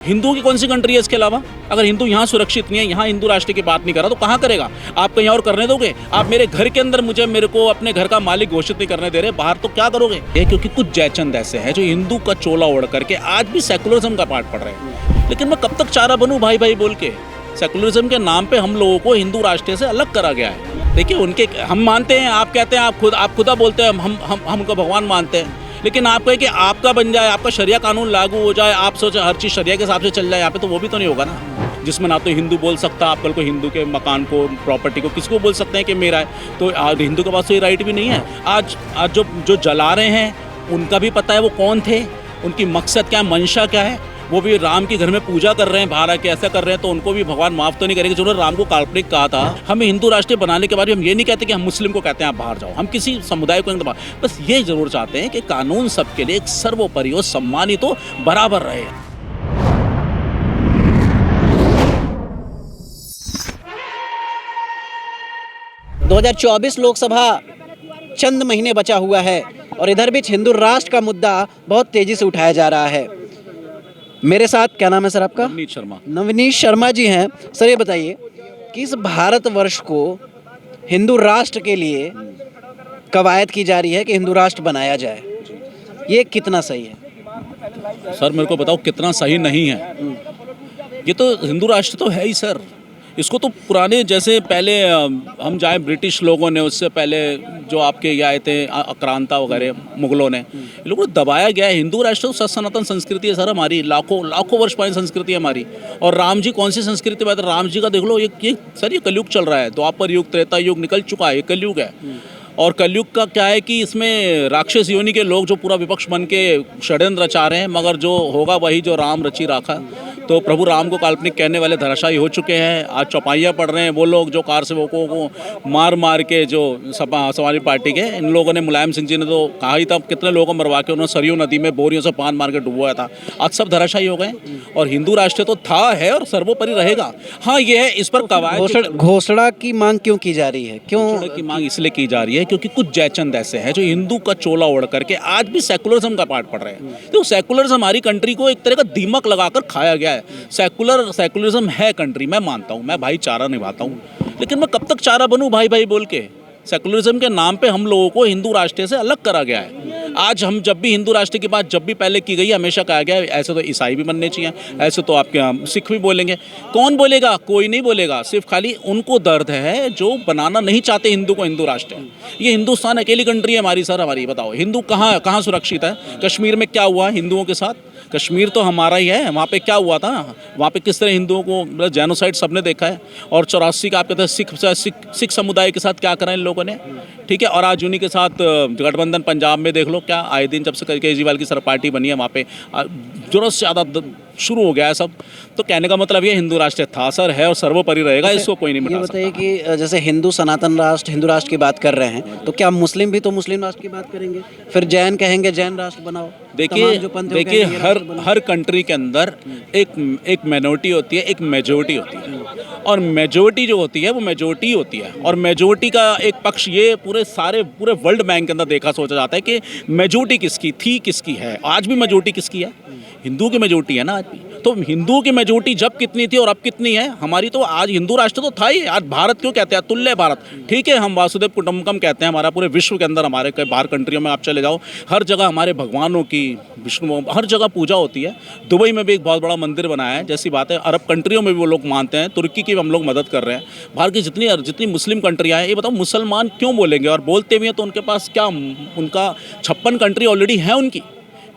हिंदुओं की कौन सी कंट्री है इसके अलावा? अगर हिंदू यहाँ सुरक्षित नहीं है, यहाँ हिंदू राष्ट्र की बात नहीं कर रहा, तो कहाँ करेगा? आप कहीं और करने दोगे? आप मेरे घर के अंदर मेरे को अपने घर का मालिक घोषित नहीं करने दे रहे, बाहर तो क्या करोगे? ये क्योंकि कुछ जयचंद ऐसे हैं जो हिंदू का चोला ओढ़ करके आज भी सेकुलरिज्म का पाठ पढ़ रहे हैं। लेकिन मैं कब तक चारा बनूं भाई भाई बोल के? सेकुलरिज्म के नाम पे हम लोगों को हिंदू राष्ट्र से अलग करा गया है। देखिए, उनके हम मानते हैं, आप कहते हैं, आप खुदा बोलते हैं हम उनको भगवान मानते हैं, लेकिन आप कहें कि आपका बन जाए, आपका शरिया कानून लागू हो जाए, आप सोचें हर चीज़ शरिया के हिसाब से चल जाए यहाँ पे, तो वो भी तो नहीं होगा ना। जिसमें ना तो हिंदू बोल सकता, आप कल को हिंदू के मकान को, प्रॉपर्टी को किसको बोल सकते हैं कि मेरा है? तो हिंदू के पास तो ये राइट भी नहीं है। आज जो जला रहे हैं उनका भी पता है वो कौन थे, उनकी मकसद क्या है, मंशा क्या है। वो भी राम के घर में पूजा कर रहे हैं, बाहर आके ऐसा कर रहे हैं, तो उनको भी भगवान माफ़ तो नहीं करेंगे। जिन्होंने राम को काल्पनिक कहा था, हमें हिंदू राष्ट्र बनाने के बाद भी हम ये नहीं कहते कि हम मुस्लिम को कहते हैं आप बाहर जाओ, हम किसी समुदाय को नहीं, बस ये जरूर चाहते हैं कि कानून सबके लिए एक सर्वोपरि हो, सम्मानित हो, बराबर रहे। 2024 लोकसभा चंद महीने बचा हुआ है और इधर बीच हिंदू राष्ट्र का मुद्दा बहुत तेजी से उठाया जा रहा है। मेरे साथ, क्या नाम है सर आपका? नवनीत शर्मा। नवनीत शर्मा जी हैं। सर ये बताइए कि इस भारतवर्ष को हिंदू राष्ट्र के लिए कवायद की जा रही है कि हिंदू राष्ट्र बनाया जाए, ये कितना सही है? सर मेरे को बताओ कितना सही नहीं है। ये तो हिंदू राष्ट्र तो है ही सर। इसको तो पुराने जैसे पहले हम जाए ब्रिटिश लोगों ने, उससे पहले जो आपके ये आए थे आक्रांता वगैरह मुगलों ने, इन लोगों को दबाया गया है। हिंदू राष्ट्र तो सनातन संस्कृति है सर हमारी, लाखों वर्ष पुरानी संस्कृति है हमारी। और राम जी कौन सी संस्कृति बात है? राम जी का देख लो, ये सर ये कलयुग चल रहा है, द्वापर युग त्रेता युग निकल चुका है, ये कलयुग है। और कलयुग का क्या है कि इसमें राक्षस योनि के लोग जो पूरा विपक्ष बन के षड्यंत्र रचा रहे हैं, मगर जो होगा वही जो राम रची राखा। तो प्रभु राम को काल्पनिक कहने वाले धराशायी हो चुके हैं। आज चौपाइयाँ पढ़ रहे हैं वो लोग जो कार सेवकों को मार के, जो समाजवादी पार्टी के इन लोगों ने, मुलायम सिंह जी ने तो कहा ही था, कितने लोगों को मरवा के उन्होंने सरयू नदी में बोरियों से पान मार के डुबोया था। आज सब धराशायी हो गए। और हिंदू राष्ट्र तो था, है और सर्वोपरि रहेगा। हाँ, ये है, इस पर कवायद घोषणा की मांग क्यों की जा रही है? घोषणा की मांग इसलिए की जा रही है क्योंकि कुछ जयचंद ऐसे हैं जो हिंदू का चोला ओढ़ करके आज भी सेकुलरिज्म का पाठ पढ़ रहे हैं। तो सेकुलरिज्म हमारी कंट्री को एक तरह का दीमक लगाकर खाया गया है। सेकुलरिज्म है कंट्री, मैं मानता हूँ, मैं भाईचारा निभाता हूँ, लेकिन मैं कब तक चारा बनूं भाई भाई बोल के? सेकुलरिज्म के नाम पे हम लोगों को हिंदू राष्ट्र से अलग करा गया है। आज हम जब भी हिंदू राष्ट्र की बात जब भी पहले की गई, हमेशा कहा गया है ऐसे तो ईसाई भी बनने चाहिए, ऐसे तो आपके यहाँ सिख भी बोलेंगे। कौन बोलेगा? कोई नहीं बोलेगा। सिर्फ खाली उनको दर्द है जो बनाना नहीं चाहते हिंदू को हिंदू राष्ट्र। ये हिंदुस्तान अकेली कंट्री है हमारी सर, हमारी। बताओ हिंदू कहाँ सुरक्षित है? कश्मीर में क्या हुआ हिंदुओं के साथ? कश्मीर तो हमारा ही है, वहाँ पे क्या हुआ था? वहाँ पे किस तरह हिंदुओं को जेनोसाइड सबने देखा है। और 84 का आप कहते हैं सिख समुदाय के साथ क्या करा इन लोगों ने, ठीक है। और आज उन्हीं के साथ गठबंधन पंजाब में देख लो, क्या आए दिन जब से केजरीवाल की सर पार्टी बनी है, वहाँ पे जरूरत से ज़्यादा शुरू हो गया है सब। तो कहने का मतलब ये हिंदू राष्ट्र था सर, है और सर्वोपरि रहेगा, इसको कोई नहीं मिटा सकता। ये बताइए कि जैसे हिंदू सनातन राष्ट्र, हिंदू राष्ट्र की बात कर रहे हैं, तो क्या मुस्लिम भी तो मुस्लिम राष्ट्र की बात करेंगे? फिर जैन कहेंगे जैन राष्ट्र बनाओ। देखिए हर कंट्री के अंदर एक माइनॉरिटी होती है, एक मेजोरिटी होती है। और मेजोरिटी जो होती है वो मेजोरिटी होती है। और मेजोरिटी का एक पक्ष ये पूरे वर्ल्ड बैंक के अंदर देखा सोचा जाता है कि मेजोरिटी किसकी थी, किसकी है। आज भी मेजोरिटी किसकी है? हिंदू की मेजोरिटी है ना आज भी। तो हिंदुओं की मेजोरिटी जब कितनी थी और अब कितनी है हमारी? तो आज हिंदू राष्ट्र तो था ही। आज भारत क्यों कहते हैं? तुल्य भारत, ठीक है। हम वासुदेव कुटुंबकम कहते हैं। हमारा पूरे विश्व के अंदर, हमारे कई बाहर कंट्रियों में आप चले जाओ, हर जगह हमारे भगवानों की, विष्णु, हर जगह पूजा होती है। दुबई में भी एक बहुत बड़ा मंदिर बनाया है, जैसी बात है। अरब कंट्रियों में भी वो लोग मानते हैं। तुर्की की भी हम लोग मदद कर रहे हैं। भारत की जितनी मुस्लिम कंट्रियाँ हैं, ये बताओ मुसलमान क्यों बोलेंगे? और बोलते भी हैं तो उनके पास क्या, उनका 56 कंट्री ऑलरेडी है उनकी।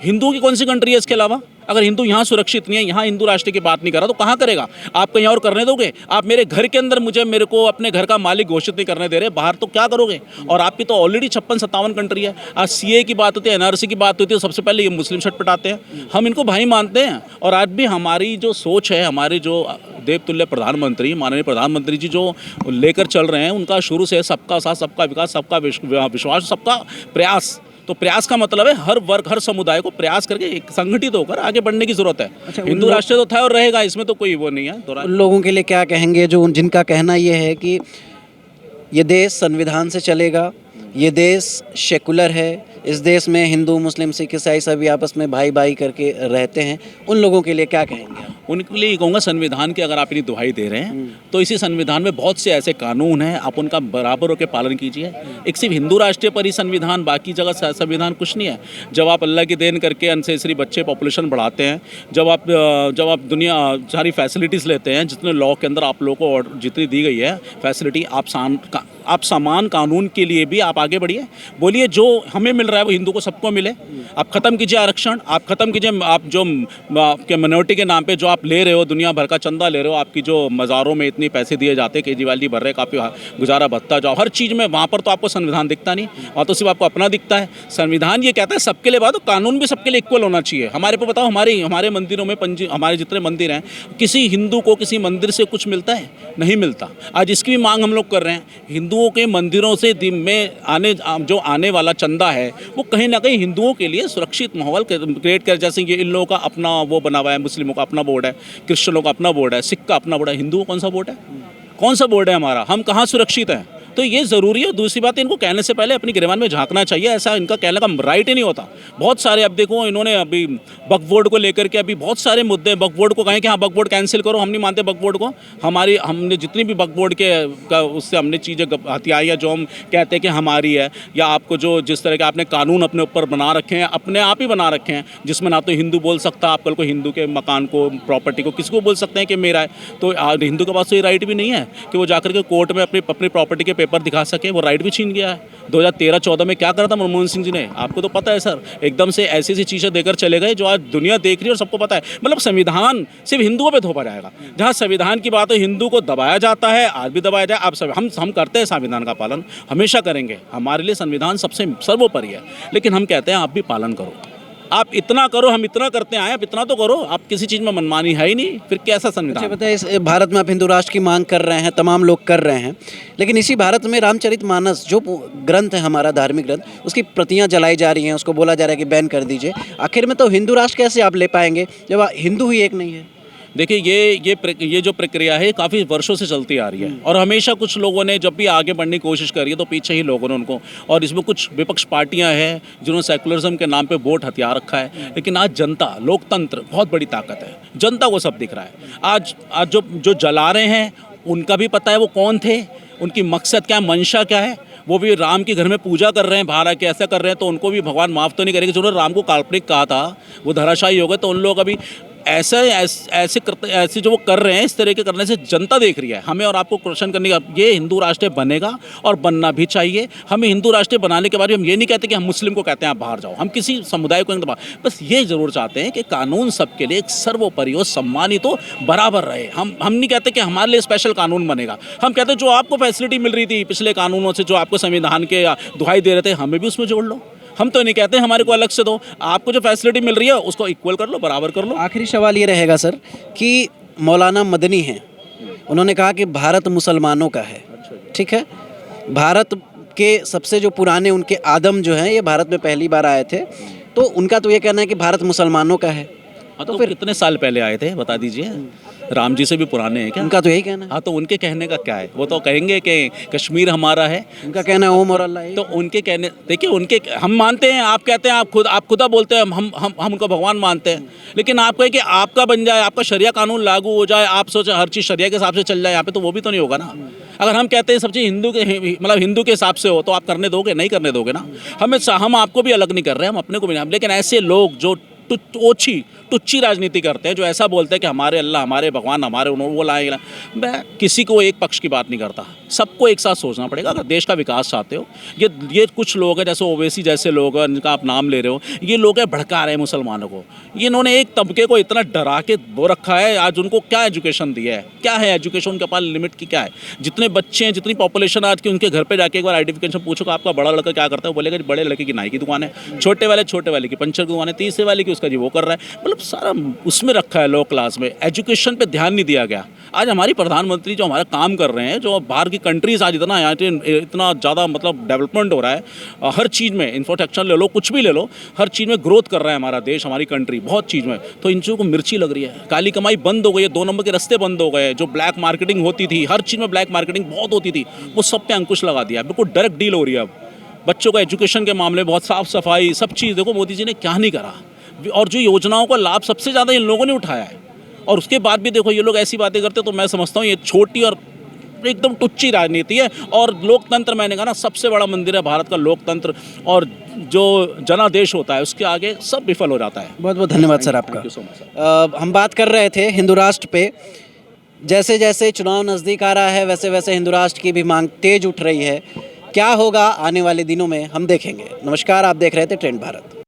हिंदुओं की कौन सी कंट्री है इसके अलावा? अगर हिंदू यहाँ सुरक्षित नहीं है, यहाँ हिंदू राष्ट्र की बात नहीं कर रहा, तो कहाँ करेगा? आप कहीं और करने दोगे? आप मेरे घर के अंदर मेरे को अपने घर का मालिक घोषित नहीं करने दे रहे, बाहर तो क्या करोगे? और आपकी तो ऑलरेडी 56-57 कंट्री है। आज CA की बात होती है, NRC की बात होती है, सबसे पहले ये मुस्लिम छटपटाते हैं। हम इनको भाई मानते हैं। और आज भी हमारी जो सोच है, हमारे जो देवतुल्य प्रधानमंत्री, माननीय प्रधानमंत्री जी जो लेकर चल रहे हैं, उनका शुरू से सबका साथ, सबका विकास, सबका विश्वास, सबका प्रयास। तो प्रयास का मतलब है हर वर्ग, हर समुदाय को प्रयास करके एक संगठित होकर आगे बढ़ने की जरूरत है। अच्छा, हिंदू राष्ट्र तो था और रहेगा, इसमें तो कोई वो नहीं है। लोगों के लिए क्या कहेंगे जिनका कहना ये है कि ये देश संविधान से चलेगा, ये देश सेकुलर है, इस देश में हिंदू मुस्लिम सिख ईसाई सभी आपस में भाई भाई करके रहते हैं, उन लोगों के लिए क्या कहेंगे आप? उनके लिए ये कहूँगा, संविधान की अगर आप इतनी दुहाई दे रहे हैं तो इसी संविधान में बहुत से ऐसे कानून हैं, आप उनका बराबर होकर पालन कीजिए। एक सिर्फ हिंदू राष्ट्र पर ही संविधान, बाकी जगह संविधान कुछ नहीं है। जब आप अल्लाह की देन करके अनसेसरी बच्चे पॉपुलेशन बढ़ाते हैं, जब आप दुनिया सारी फैसिलिटीज़ लेते हैं, जितने लॉ के अंदर आप लोगों को जितनी दी गई है फैसिलिटी, आप समान कानून के लिए भी आप आगे बढ़िए। बोलिए जो हमें मिल रहा है वो हिंदू को सबको मिले। आप ख़त्म कीजिए आरक्षण, आप ख़त्म कीजिए आप जो आपके मिनोरिटी के नाम पे जो आप ले रहे हो, दुनिया भर का चंदा ले रहे हो, आपकी जो मज़ारों में इतने पैसे दिए जाते हैं, केजरीवाल जी भर रहे, काफ़ी गुजारा भत्ता जाओ, हर चीज़ में वहाँ पर तो आपको संविधान दिखता नहीं, वहाँ तो सिर्फ आपको अपना दिखता है। संविधान ये कहता है सबके लिए बात, तो कानून भी सबके लिए इक्वल होना चाहिए। हमारे पे बताओ, हमारे मंदिरों में हमारे जितने मंदिर हैं, किसी हिंदू को किसी मंदिर से कुछ मिलता है? नहीं मिलता। आज इसकी भी मांग हम लोग कर रहे हैं। हिंदुओं के मंदिरों से जो आने वाला चंदा है वो कहीं ना कहीं हिंदुओं के लिए सुरक्षित माहौल क्रिएट कर, जैसे ये इन लोगों का अपना वो बना हुआ है, मुस्लिमों का अपना बोर्ड है, क्रिश्चियनों का अपना बोर्ड है, सिख का अपना बोर्ड है, हिंदुओं कौन सा बोर्ड है? कौन सा बोर्ड है हमारा? हम कहाँ सुरक्षित हैं? तो ये ज़रूरी है। दूसरी बात, इनको कहने से पहले अपनी गिरबान में झांकना चाहिए। ऐसा इनका कहने का राइट ही नहीं होता। बहुत सारे, अब देखो इन्होंने अभी वक्फ बोर्ड को लेकर के अभी बहुत सारे मुद्दे, वक्फ बोर्ड को कहें कि हाँ वक्फ बोर्ड कैंसिल करो, हम नहीं मानते वक्फ बोर्ड को। हमने जितनी भी वक्फ बोर्ड का उससे हमने चीज़ें हथियाई है, जो हम कहते हैं कि हमारी है, या आपको जो जिस तरह के आपने कानून अपने ऊपर बना रखे हैं, अपने आप ही बना रखे हैं, जिसमें ना तो हिंदू बोल सकता, आप कल को हिंदू के मकान को, प्रॉपर्टी को किसको बोल सकते हैं कि मेरा है? तो हिंदू के पास तो ये राइट भी नहीं है कि वो जाकर के कोर्ट में अपनी प्रॉपर्टी के पेपर दिखा सके। वो राइट भी छीन गया है। 2013-14 में क्या करा था मनमोहन सिंह जी ने, आपको तो पता है सर। एकदम से ऐसी ऐसी चीज़ें देकर चले गए जो आज दुनिया देख रही है और सबको पता है। मतलब संविधान सिर्फ हिंदुओं पे थोपा जाएगा। जहाँ संविधान की बात हो, हिंदू को दबाया जाता है, आज भी दबाया जाए। आप सब हम करते हैं संविधान का पालन, हमेशा करेंगे। हमारे लिए संविधान सबसे सर्वोपरि है, लेकिन हम कहते हैं आप भी पालन करो। आप इतना करो, हम इतना करते आए, आप इतना तो करो। आप किसी चीज़ में मनमानी है ही नहीं, फिर कैसा संविधान? अच्छा बताइए, इस भारत में आप हिंदू राष्ट्र की मांग कर रहे हैं, तमाम लोग कर रहे हैं, लेकिन इसी भारत में रामचरितमानस जो ग्रंथ है हमारा धार्मिक ग्रंथ, उसकी प्रतियां जलाई जा रही हैं, उसको बोला जा रहा है कि बैन कर दीजिए। आखिर में तो हिंदू राष्ट्र कैसे आप ले पाएंगे जब हिंदू ही एक नहीं है? देखिए, ये जो प्रक्रिया है काफ़ी वर्षों से चलती आ रही है, और हमेशा कुछ लोगों ने जब भी आगे बढ़ने की कोशिश करी है तो पीछे ही लोगों ने उनको, और इसमें कुछ विपक्ष पार्टियां हैं जिन्होंने सेकुलरिज्म के नाम पे वोट हथियार रखा है। लेकिन आज जनता, लोकतंत्र बहुत बड़ी ताकत है, जनता को सब दिख रहा है। आज जो जला रहे हैं उनका भी पता है वो कौन थे, उनकी मकसद क्या है, मंशा क्या है। वो भी राम के घर में पूजा कर रहे हैं, बाहर आके ऐसा कर रहे हैं, तो उनको भी भगवान माफ़ तो नहीं करेंगे। जिन्होंने राम को काल्पनिक कहा था वो धराशायी हो गए, तो उन लोग अभी ऐसे जो वो कर रहे हैं, इस तरह के करने से जनता देख रही है। हमें और आपको क्वेश्चन करने का, ये हिंदू राष्ट्र बनेगा और बनना भी चाहिए। हमें हिंदू राष्ट्र बनाने के बाद हम ये नहीं कहते कि हम मुस्लिम को कहते हैं आप बाहर जाओ, हम किसी समुदाय को नहीं, बस ये ज़रूर चाहते हैं कि कानून सबके लिए एक सर्वोपरि हो, सम्मानित हो, बराबर रहे। हम नहीं कहते कि हमारे लिए स्पेशल कानून बनेगा। हम कहते हैं जो आपको फैसिलिटी मिल रही थी पिछले कानूनों से, जो आपको संविधान के दुहाई दे रहे थे, हमें भी उसमें जोड़ लो। हम तो नहीं कहते हमारे को अलग से दो, आपको जो फैसिलिटी मिल रही है उसको इक्वल कर लो, बराबर कर लो। आखिरी सवाल ये रहेगा सर कि मौलाना मदनी हैं, उन्होंने कहा कि भारत मुसलमानों का है, ठीक है। भारत के सबसे जो पुराने उनके आदम जो हैं, ये भारत में पहली बार आए थे, तो उनका तो ये कहना है कि भारत मुसलमानों का है। हाँ, तो फिर कितने साल पहले आए थे बता दीजिए? राम जी से भी पुराने हैं क्या? उनका तो यही कहना है। हाँ, तो उनके कहने का क्या है? वो तो कहेंगे कि कश्मीर हमारा है। उनका कहना है ओम और अल्लाह। तो उनके कहने, देखिए उनके, हम मानते हैं, आप कहते हैं, आप खुदा बोलते हैं हम उनको भगवान मानते हैं, लेकिन आप कहें कि आपका बन जाए, आपका शरिया कानून लागू हो जाए, आप सोचें हर चीज़ शरिया के हिसाब से चल जाए यहाँ पे, तो वो भी तो नहीं होगा ना। अगर हम कहते हैं सब चीज़ हिंदू के हिसाब से हो, तो आप करने दोगे? नहीं करने दोगे ना। हम आपको भी अलग नहीं कर रहे, हम अपने को भी नहीं। लेकिन ऐसे लोग जो टुच्ची राजनीति करते हैं, जो ऐसा बोलते हैं कि हमारे अल्लाह, हमारे भगवान, हमारे वो लाएगा, मैं किसी को एक पक्ष की बात नहीं करता, सबको एक साथ सोचना पड़ेगा। अगर देश का विकास चाहते हो, ये कुछ लोग हैं जैसे ओवैसी जैसे लोग हैं जिनका आप नाम ले रहे हो, ये लोग हैं भड़का रहे हैं मुसलमानों को। ये इन्होंने एक तबके को इतना डरा के वो रखा है। आज उनको क्या एजुकेशन दिया है, क्या है एजुकेशन के पास लिमिट की क्या है? जितने बच्चे हैं, जितनी पॉपुलेशन आज की, उनके घर पर जाके एक बार आइडेंटिफिकेशन पूछो आपका बड़ा लड़का क्या करता है, बोलेगा बड़े लड़के की नाई की दुकान है, छोटे वाले की पंचर की दुकान है, तीसरे वाले की उसका जी वो कर रहा है। मतलब सारा उसमें रखा है लो क्लास में, एजुकेशन पे ध्यान नहीं दिया गया। आज हमारी प्रधानमंत्री जो हमारा काम कर रहे हैं, जो बाहर की कंट्रीज़ आज इतना ज़्यादा मतलब डेवलपमेंट हो रहा है हर चीज़ में, इंफ्रास्ट्रक्चर ले लो, कुछ भी ले लो, हर चीज़ में ग्रोथ कर रहा है हमारा देश, हमारी कंट्री बहुत चीज़ में। तो इन चीज़ों को मिर्ची लग रही है, काली कमाई बंद हो गई है, 2 नंबर के रास्ते बंद हो गए, जो ब्लैक मार्केटिंग होती थी, हर चीज़ में ब्लैक मार्केटिंग बहुत होती थी, वो सब पे अंकुश लगा दिया। बिल्कुल डायरेक्ट डील हो रही है अब। बच्चों को एजुकेशन के मामले में बहुत साफ़ सफाई सब चीज़ देखो मोदी जी ने क्या नहीं करा, और जो योजनाओं का लाभ सबसे ज़्यादा इन लोगों ने उठाया है, और उसके बाद भी देखो ये लोग ऐसी बातें करते, तो मैं समझता हूँ ये छोटी और एकदम टुच्ची राजनीति है। और लोकतंत्र, मैंने कहा ना, सबसे बड़ा मंदिर है भारत का लोकतंत्र, और जो जनादेश होता है उसके आगे सब विफल हो जाता है। बहुत बहुत धन्यवाद सर आपका। Thank you so much. हम बात कर रहे थे हिंदू राष्ट्र पे। जैसे जैसे चुनाव नज़दीक आ रहा है वैसे वैसे हिंदू राष्ट्र की भी मांग तेज उठ रही है। क्या होगा आने वाले दिनों में हम देखेंगे। नमस्कार, आप देख रहे थे ट्रेंड भारत।